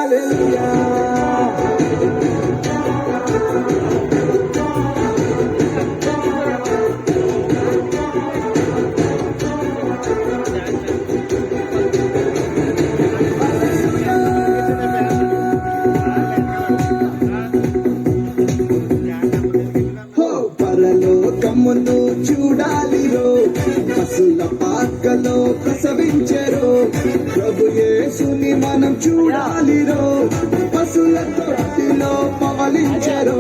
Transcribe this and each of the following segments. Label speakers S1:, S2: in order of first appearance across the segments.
S1: హల్లెలూయా. పరలోకమును చూడాలిరో, పశుల పాకలో ప్రసవించెరో. ప్రభు యేసుని మనం చూడాలిరో, పశుల తొట్టిలో పవలించెరో.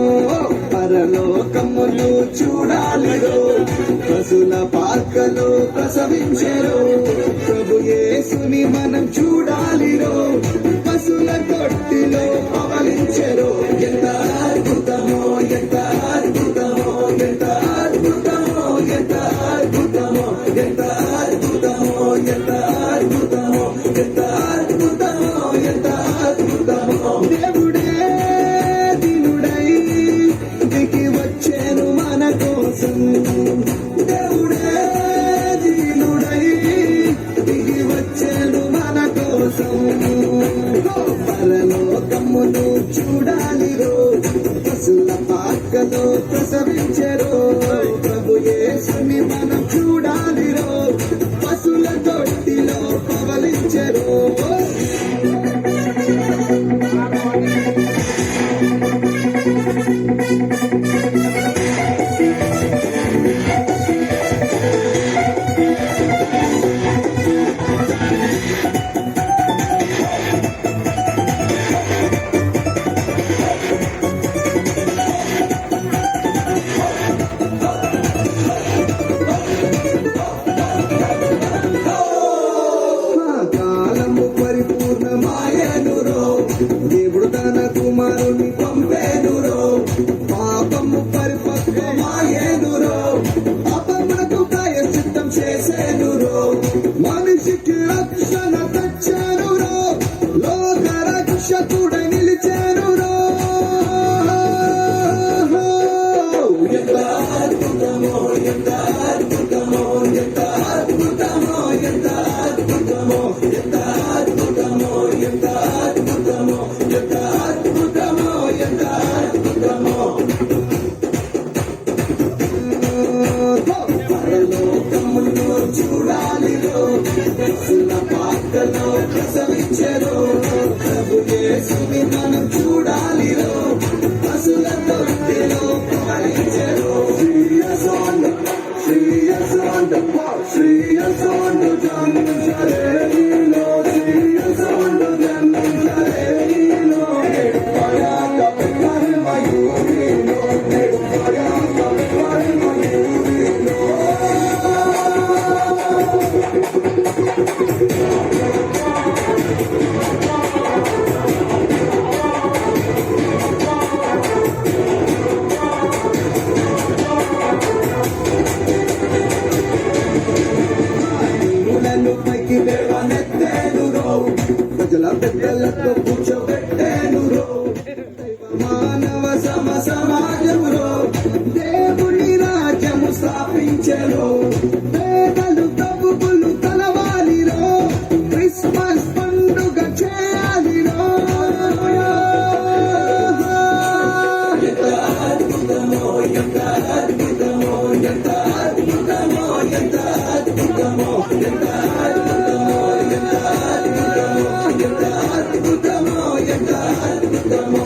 S1: పరలోకమును చూడాలిరో, పశుల పాకలో ప్రసవించెరో. ప్రభు యేసుని మనం చూడాలిరో, పశుల తొట్టిలో పవలించెరో. ఎంత అద్భుతమో, ఎంత అద్భుతమో, ఎంత అద్భుతమో, ఎంత అద్భుతమో, ఎంత అద్భుతమో, ఎంత అద్భుతమో, ఎంత అద్భుతమో, ఎంత అద్భుతమో. దేవుడే దీనుడై దిగి వచ్చేను మన కోసం. దేవుడే దీనుడై దిగి వచ్చేను మన కోసం. పరలోకమును చూడాలిరో, పశుల పాకలో ప్రసవించెరో. ప్రభు యేసుని మనం చూడాలిరో, పశుల తొట్టిలో పవలించెరో. దేవుడు తన కుమారుని పంపేనురో, పాపము పరిపక్వమాయేనురో. పాపమునకు ప్రాయశ్చిత్తం చేసేనురో, మనిషికి రక్షణ తెచ్చేనురో. లోక రక్షకుడై నిలిచేనురో. ఎంత అద్భుతమో, ఎంత అద్భుతమో, ఎంత అద్భుతమో, ఎంత అద్భుతమో, ఎంత అద్భుతమో, ఎంత అద్భుతమో, ఎంత అద్భుతమో, ఎంత అద్భుతమో. పరలోకమును చూడాలిరో, పశుల పాకలో ప్రసవించెరో. ప్రభు యేసుని మనం చూడాలిరో, పశుల తొట్టిలో పవలించెరో. శ్రీయసోండు జన్మించలేనిలో, శ్రీయసోండు జన్మించలేనిలో. నేడు పయాక మయూరిలో, నేడు పయాక మయూరిలో. పైకి లేవనెత్తేనురో, ప్రజల పెద్దలతో కూర్చోబెట్టేనురో. మానవ సమాజములో దేవుని రాజ్యము స్థాపించెరో. పేదలు ప్రభువులు తలవాలిరో, క్రిస్మస్ పండుగ చేయాలిరో. ఎంత అద్భుతమో, ఎంత అద్భుతమో, ఎంత అద్భుతమో, ఎంత అద్భుతమో, ఎంత అద్భుతమో, ఎంత అద్భుతమో, ఎంత అద్భుతమో, ఎంత అద్భుతమో.